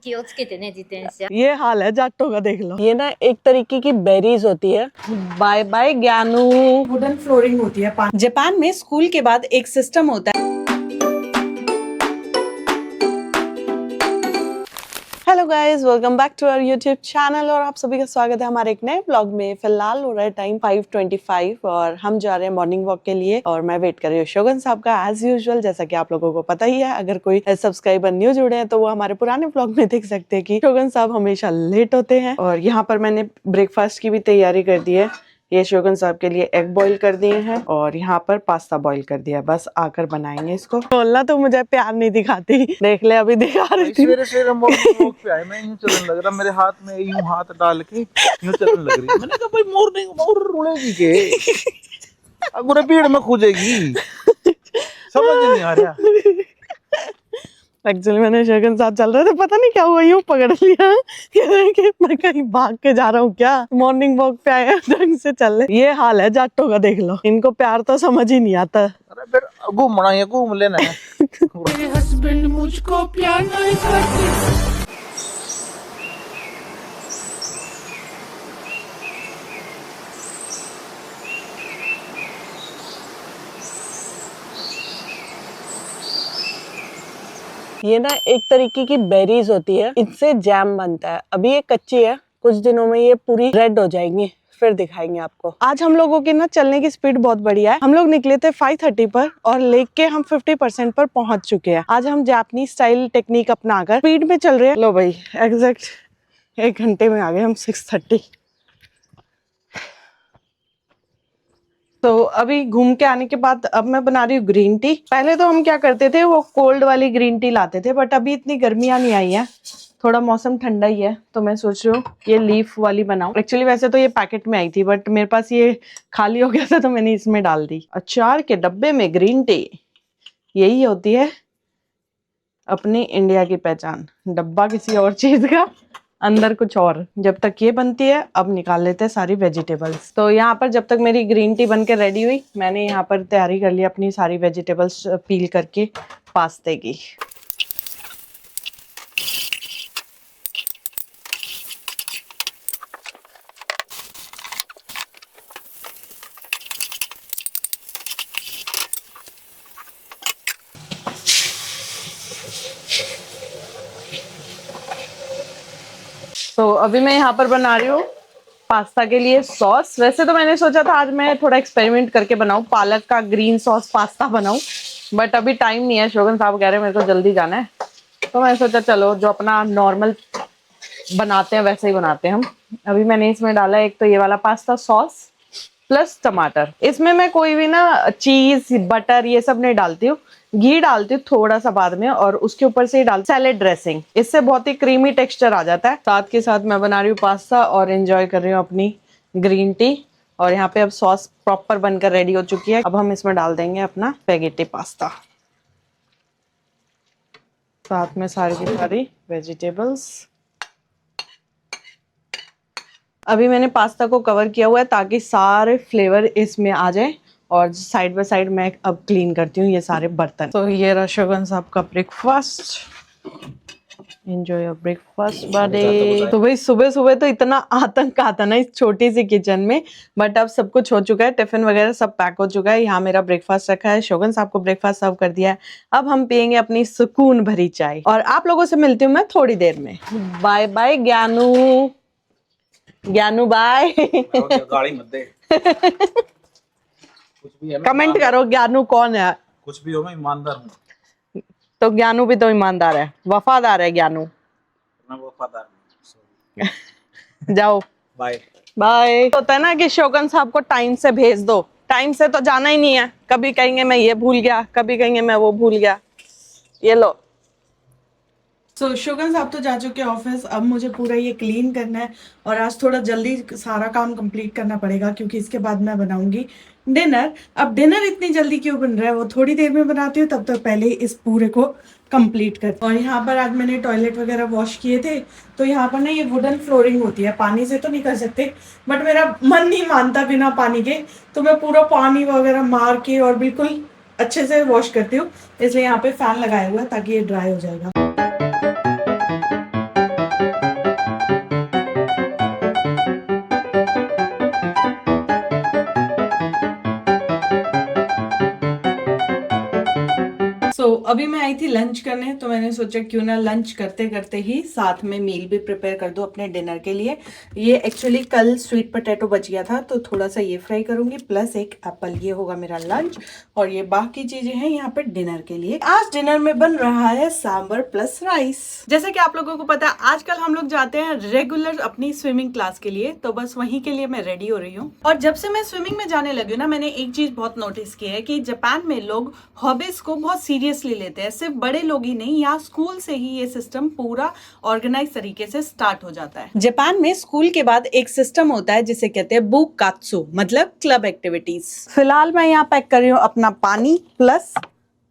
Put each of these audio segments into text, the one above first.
ये हाल है जाटों का, देख लो। ये ना एक तरीके की बेरीज होती है। बाय बाय ज्ञानू। वुडन फ्लोरिंग होती है। जापान में स्कूल के बाद एक सिस्टम होता है। Hello guys, welcome back to our YouTube channel और आप सभी का स्वागत है हमारे एक नए ब्लॉग में। फिलहाल हो रहा है टाइम 5:25 और हम जा रहे हैं मॉर्निंग वॉक के लिए और मैं वेट कर रही हूँ शोगन साहब का एज यूजुअल। जैसा कि आप लोगों को पता ही है, अगर कोई सब्सक्राइबर न्यू जुड़े हैं तो वो हमारे पुराने ब्लॉग में देख सकते हैं कि शोगन साहब हमेशा लेट होते हैं। और यहाँ पर मैंने ब्रेकफास्ट की भी तैयारी कर दी है। ये शोगन साहब के लिए एग बॉईल कर दिए हैं और यहाँ पर पास्ता बॉईल कर दिया। बस आकर बनाएंगे इसको। बोलना तो मुझे प्यार नहीं दिखाती, देख ले अभी दिखा रही थी। सवेरे मॉर्निंग वॉक पे आए, मैं यूं चलने लग रहा, मेरे हाथ में यूं हाथ डाल के यूं चलने लग रही। मैंने कहा भाई मॉर्निंग वॉक उड़ेगी के अगर भीड़ में खुजेगी, समझ नहीं आ रहा। एक्चुअली मैंने शगन साथ चल रहे थे, पता नहीं क्या हुआ, यूं पकड़ लिया कि मैं कहीं भाग के जा रहा हूँ क्या। मॉर्निंग वॉक पे आया, ढंग से चल रहे। ये हाल है जाटों का, देख लो। इनको प्यार तो समझ ही नहीं आता। अरे फिर घूमना है, घूम लेना है। मेरे हस्बैंड मुझको प्यार नहीं करते। ये ना एक तरीके की बेरीज होती है, इनसे जैम बनता है। अभी ये कच्ची है, कुछ दिनों में ये पूरी रेड हो जाएंगी, फिर दिखाएंगे आपको। आज हम लोगों की ना चलने की स्पीड बहुत बढ़िया है। हम लोग निकले थे 5:30 पर और लेक के हम 50% पर पहुंच चुके हैं। आज हम जापानी स्टाइल टेक्निक अपनाकर स्पीड में चल रहे हैं। लो भाई, एग्जैक्ट 1 घंटे में आ गए हम 6:30। तो अभी घूम के आने के बाद अब मैं बना रही हूँ ग्रीन टी। पहले तो हम क्या करते थे, वो कोल्ड वाली ग्रीन टी लाते थे, बट अभी इतनी गर्मियां नहीं आई है, थोड़ा मौसम ठंडा ही है, तो मैं सोच रही हूँ ये लीफ वाली बनाऊं। एक्चुअली वैसे तो ये पैकेट में आई थी, बट मेरे पास ये खाली हो गया था तो मैंने इसमें डाल दी। अचार के डब्बे में ग्रीन टी, यही होती है अपनी इंडिया की पहचान। डब्बा किसी और चीज का, अंदर कुछ और। जब तक ये बनती है, अब निकाल लेते हैं सारी वेजिटेबल्स। तो यहाँ पर जब तक मेरी ग्रीन टी बन के रेडी हुई, मैंने यहाँ पर तैयारी कर ली अपनी सारी वेजिटेबल्स पील करके पास्ते की। तो अभी मैं यहाँ पर बना रही हूँ पास्ता के लिए सॉस। वैसे तो मैंने सोचा था आज मैं थोड़ा एक्सपेरिमेंट करके बनाऊं, पालक का ग्रीन सॉस पास्ता बनाऊं, बट अभी टाइम नहीं है। शोगन साहब कह रहे हैं मेरे को जल्दी जाना है, तो मैं सोचा चलो जो अपना नॉर्मल बनाते हैं वैसे ही बनाते हैं हम। अभी मैंने इसमें डाला एक तो ये वाला पास्ता सॉस प्लस टमाटर। इसमें मैं कोई भी ना चीज बटर ये सब नहीं डालती हूँ, घी डालती हूँ थोड़ा सा बाद में, और उसके ऊपर से ही डाल सैलेड ड्रेसिंग। इससे बहुत ही क्रीमी टेक्सचर आ जाता है। साथ के साथ मैं बना रही हूँ पास्ता और एंजॉय कर रही हूँ अपनी ग्रीन टी। और यहाँ पे अब सॉस प्रॉपर बनकर रेडी हो चुकी है। अब हम इसमें डाल देंगे अपना स्पैगेटी पास्ता, साथ में सारी की सारी वेजिटेबल्स। अभी मैंने पास्ता को कवर किया हुआ है ताकि सारे फ्लेवर इसमें आ जाए। और साइड बाय साइड मैं अब क्लीन करती हूँ ये सारे बर्तन। तो ये रहा शोगन साहब का breakfast. Enjoy your breakfast birthday. तो भाई सुबह सुबह तो इतना आतंक आता ना इस छोटी सी किचन में, बट अब सब कुछ हो चुका है, टिफिन वगैरह सब पैक हो चुका है। यहाँ मेरा ब्रेकफास्ट रखा है, शोगन साहब को ब्रेकफास्ट सर्व कर दिया है। अब हम पियेंगे अपनी सुकून भरी चाय और आप लोगों से मिलती हूँ मैं थोड़ी देर में। बाय बाय ज्ञानू। ज्ञानू बाय। गाड़ी मत दे। कुछ भी है, कमेंट करो ज्ञानू कौन है। कुछ भी हो, मैं ईमानदार हूँ। तो ज्ञानू भी तो ईमानदार है, वफादार है ज्ञानू। मैं वफादार हूँ। जाओ बाय बाय। होता है ना कि शोगन साहब को टाइम से भेज दो, टाइम से तो जाना ही नहीं है। कभी कहेंगे मैं ये भूल गया, कभी कहेंगे मैं वो भूल गया। ये लो। तो शोगन साहब तो जा चुके ऑफिस। अब मुझे पूरा ये क्लीन करना है और आज थोड़ा जल्दी सारा काम कंप्लीट करना पड़ेगा क्योंकि इसके बाद मैं बनाऊंगी डिनर। अब डिनर इतनी जल्दी क्यों बन रहा है वो थोड़ी देर में बनाती हूँ, तब तक पहले इस पूरे को कंप्लीट कर। और यहाँ पर आज मैंने टॉयलेट वगैरह वॉश किए थे, तो यहाँ पर ना ये वुडन फ्लोरिंग होती है, पानी से तो नहीं कर सकते, बट मेरा मन नहीं मानता बिना पानी के, तो मैं पूरा पानी वगैरह मार के और बिल्कुल अच्छे से वॉश करती हूँ। इसलिए यहाँ पे फैन लगाया हुआ है ताकि ये ड्राई हो जाएगा। अभी मैं आई थी लंच करने, तो मैंने सोचा क्यों ना लंच करते करते ही साथ में मील भी प्रिपेयर कर दूं अपने डिनर के लिए। ये एक्चुअली कल स्वीट पोटैटो बच गया था, तो थोड़ा सा ये फ्राई करूंगी प्लस एक एप्पल। ये होगा मेरा लंच और ये बाकी चीजें हैं यहाँ पे डिनर के लिए। आज डिनर में बन रहा है सांबर प्लस राइस। जैसे कि आप लोगों को पता है आजकल हम लोग जाते हैं रेगुलर अपनी स्विमिंग क्लास के लिए, तो बस वहीं के लिए मैं रेडी हो रही हूँ। और जब से मैं स्विमिंग में जाने लगी हूँ ना, मैंने एक चीज बहुत नोटिस की है कि जापान में लोग हॉबीज को बहुत सीरियसली लेते हैं। सिर्फ बड़े लोग ही नहीं, यहाँ स्कूल से ही ये सिस्टम पूरा ऑर्गेनाइज तरीके से स्टार्ट हो जाता है। जापान में स्कूल के बाद एक सिस्टम होता है जिसे कहते हैं बुकात्सु, मतलब क्लब एक्टिविटीज। फिलहाल मैं यहाँ पैक कर रही हूँ अपना पानी प्लस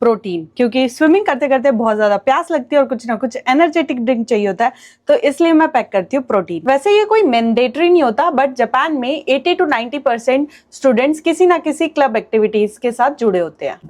प्रोटीन, क्योंकि स्विमिंग करते करते बहुत ज्यादा प्यास लगती है और कुछ ना कुछ एनर्जेटिक ड्रिंक चाहिए होता है, तो इसलिए मैं पैक करती हूँ प्रोटीन। वैसे ये कोई मैंडेटरी नहीं होता, बट जापान में 80 to 90% स्टूडेंट्स किसी ना किसी क्लब एक्टिविटीज के साथ जुड़े होते हैं।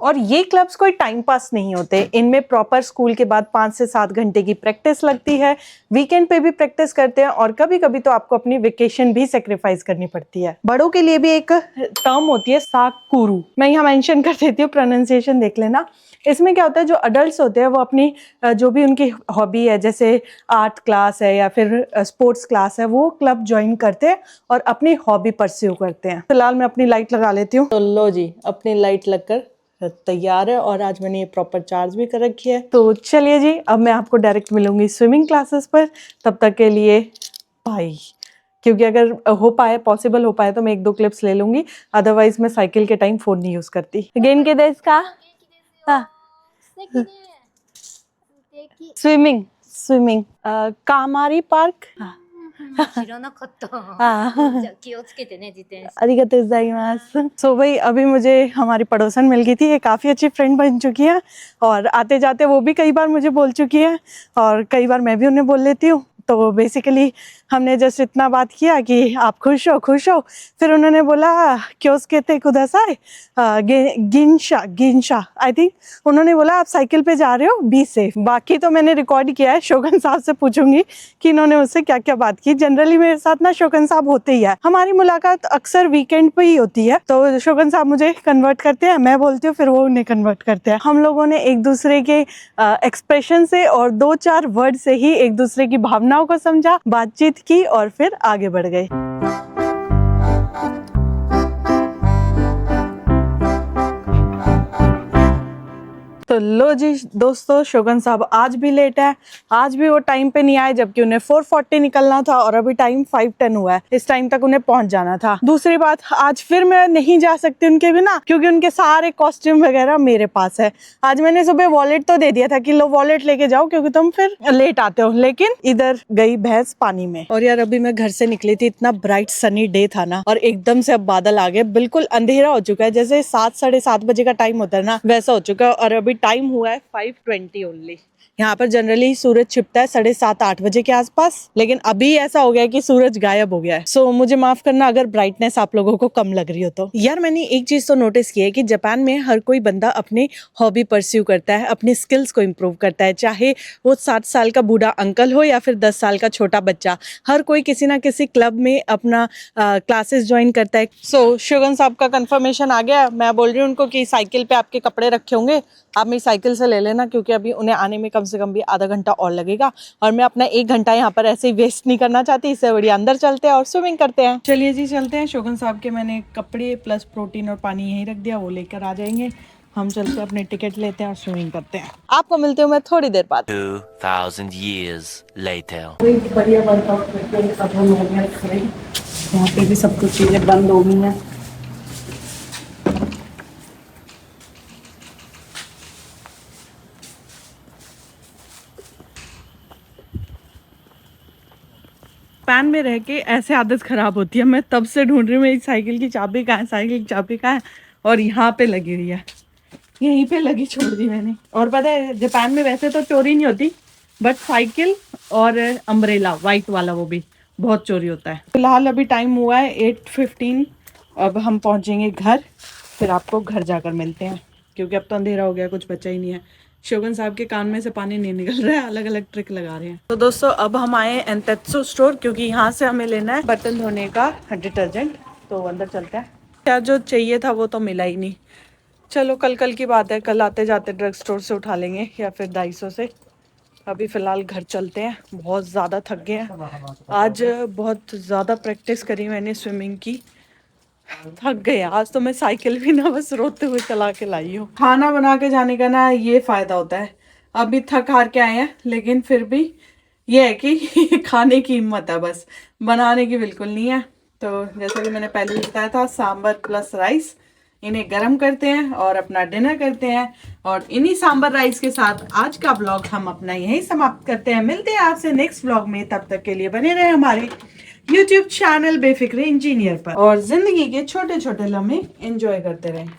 और ये क्लब्स कोई टाइम पास नहीं होते, इनमें प्रॉपर स्कूल के बाद 5 से 7 घंटे की प्रैक्टिस लगती है। वीकेंड पे भी प्रैक्टिस करते हैं और कभी कभी तो आपको अपनी वेकेशन भी सेक्रीफाइस करनी पड़ती है। बड़ों के लिए भी एक टर्म होती है साकुरु, मैं यहाँ मेंशन कर देती हूँ, प्रोनाउंसिएशन देख लेना। इसमें क्या होता है, जो अडल्ट होते हैं वो अपनी जो भी उनकी हॉबी है, जैसे आर्ट क्लास है या फिर स्पोर्ट्स क्लास है, वो क्लब ज्वाइन करते हैं और अपनी हॉबी परस्यू करते हैं। फिलहाल मैं अपनी लाइट लगा लेती हूँ। तो लो जी, अपनी लाइट लगकर तैयार है और आज मैंने ये प्रॉपर चार्ज भी कर रखी है। तो चलिए जी, अब मैं आपको डायरेक्ट मिलूंगी स्विमिंग क्लासेस पर। तब तक के लिए बाय। क्योंकि अगर हो पाए, पॉसिबल हो पाए तो मैं 1-2 क्लिप्स ले लूंगी, अदरवाइज मैं साइकिल के टाइम फोन नहीं यूज करती। गेन के देश का स्विमिंग स्विमिंग कामारी पार्क। 知らなかった。हाँ। じゃあ気をつけてね、自転車。 अरिगतो गोजाइमासु। सो भाई अभी मुझे हमारी पड़ोसन मिल गई थी, ये काफ़ी अच्छी फ्रेंड बन चुकी है और आते जाते वो भी कई बार मुझे बोल चुकी है और कई बार मैं भी उन्हें बोल लेती हूँ। तो बेसिकली हमने जस्ट इतना बात किया कि आप खुश हो खुश हो, फिर उन्होंने बोला क्यों कहते कुदासाई गिनशा गिनशा, आई थिंक उन्होंने बोला आप साइकिल पे जा रहे हो, बी सेफ। बाकी तो मैंने रिकॉर्ड किया है, शोगन साहब से पूछूंगी कि इन्होंने उससे क्या क्या बात की। जनरली मेरे साथ ना शोगन साहब होते ही है, हमारी मुलाकात अक्सर वीकेंड पे ही होती है, तो शोगन साहब मुझे कन्वर्ट करते हैं, मैं बोलती हूँ, फिर वो उन्हें कन्वर्ट करते हैं। हम लोगों ने एक दूसरे के एक्सप्रेशन से और 2-4 वर्ड से ही एक दूसरे की भावनाओं को समझा, बातचीत की और फिर आगे बढ़ गए। तो लो जी दोस्तों, शोगन साहब आज भी लेट है, आज भी वो टाइम पे नहीं आए, जबकि उन्हें 4:40 निकलना था और अभी टाइम 5:10 हुआ है। इस टाइम तक उन्हें पहुंच जाना था। दूसरी बात, आज फिर मैं नहीं जा सकती उनके बिना, क्योंकि उनके सारे कॉस्ट्यूम वगैरह मेरे पास है। आज मैंने सुबह वॉलेट तो दे दिया था कि लो वॉलेट लेके जाओ क्योंकि तुम फिर लेट आते हो, लेकिन इधर गई भैंस पानी में। और यार अभी मैं घर से निकली थी, इतना ब्राइट सनी डे था ना, और एकदम से अब बादल आ गए, बिल्कुल अंधेरा हो चुका है, जैसे 7-7:30 बजे का टाइम होता है ना, वैसा हो चुका है। और अभी टाइम हुआ है 5:20 ओनली। यहाँ पर जनरली सूरज छिपता है 7:30-8 बजे के आसपास, लेकिन अभी ऐसा हो गया है कि सूरज गायब हो गया है। सो मुझे माफ करना अगर ब्राइटनेस आप लोगों को कम लग रही हो तो। यार मैंने एक चीज तो नोटिस की है कि जापान में हर कोई बंदा अपनी हॉबी परस्यू करता है, अपनी स्किल्स को इम्प्रूव करता है, चाहे वो 60 साल का बूढ़ा अंकल हो या फिर 10 साल का छोटा बच्चा, हर कोई किसी ना किसी क्लब में अपना क्लासेस ज्वाइन करता है। सो शोगन साहब का कंफर्मेशन आ गया। मैं बोल रही हूँ उनको कि साइकिल पे आपके कपड़े रखे होंगे, आप मेरी साइकिल से ले लेना, क्योंकि अभी उन्हें आने में कम से कम भी आधा घंटा और लगेगा और मैं अपना 1 घंटा यहाँ पर ऐसे ही वेस्ट नहीं करना चाहती। इससे बढ़िया अंदर चलते हैं और स्विमिंग करते हैं। चलिए जी चलते हैं। शोगन साहब के मैंने कपड़े प्लस प्रोटीन और पानी यहीं रख दिया, वो लेकर आ जाएंगे। हम चलते हैं, अपने टिकट लेते हैं और स्विमिंग करते हैं। आपको मिलती हूँ मैं थोड़ी देर बाद। 2000 years later. बढ़िया वर्कआउट करके अब हम हो गए खड़े। यहाँ पे भी सब कुछ चीजें बंद हो गई हैं। पैन में रह के ऐसे आदत खराब होती है। मैं तब से ढूंढ रही हूँ मेरी साइकिल की चाबी कहाँ है, साइकिल की चाबी कहाँ है, और यहाँ पे लगी हुई है, यहीं पे लगी छोड़ दी मैंने। और पता है जापान में वैसे तो चोरी नहीं होती, बट साइकिल और अम्ब्रेला वाइट वाला वो भी बहुत चोरी होता है। फिलहाल अभी टाइम हुआ है 8:15। अब हम पहुँचेंगे घर, फिर आपको घर जाकर मिलते हैं, क्योंकि अब तो अंधेरा हो गया, कुछ बचा ही नहीं है। शोगन साहब के कान में से पानी नहीं निकल रहा है, अलग अलग ट्रिक लगा रहे हैं। तो दोस्तों अब हम आए एंतेत्सु स्टोर, क्योंकि यहाँ से हमें लेना है बर्तन धोने का डिटर्जेंट। तो अंदर चलते हैं। क्या जो चाहिए था वो तो मिला ही नहीं। चलो कल की बात है, कल आते जाते ड्रग स्टोर से उठा लेंगे या फिर डाइसो से। अभी फ़िलहाल घर चलते हैं, बहुत ज़्यादा थक गए हैं। आज बहुत ज़्यादा प्रैक्टिस करी मैंने स्विमिंग की, थक गए आज तो। मैं साइकिल भी ना बस रोते हुए चला के लाई हूँ। खाना बना के जाने का ना ये फ़ायदा होता है, अभी थक हार के आए हैं लेकिन फिर भी ये है कि खाने की हिम्मत है, बस बनाने की बिल्कुल नहीं है। तो जैसा कि मैंने पहले भी बताया था, सांबर प्लस राइस, इन्हें गरम करते हैं और अपना डिनर करते हैं। और इन्हीं सांबर राइस के साथ आज का ब्लॉग हम अपना यहीं समाप्त करते हैं। मिलते हैं आपसे नेक्स्ट ब्लॉग में, तब तक के लिए बने रहे हमारे YouTube चैनल बेफिक्रे इंजीनियर पर और जिंदगी के छोटे छोटे लम्हे एंजॉय करते रहें।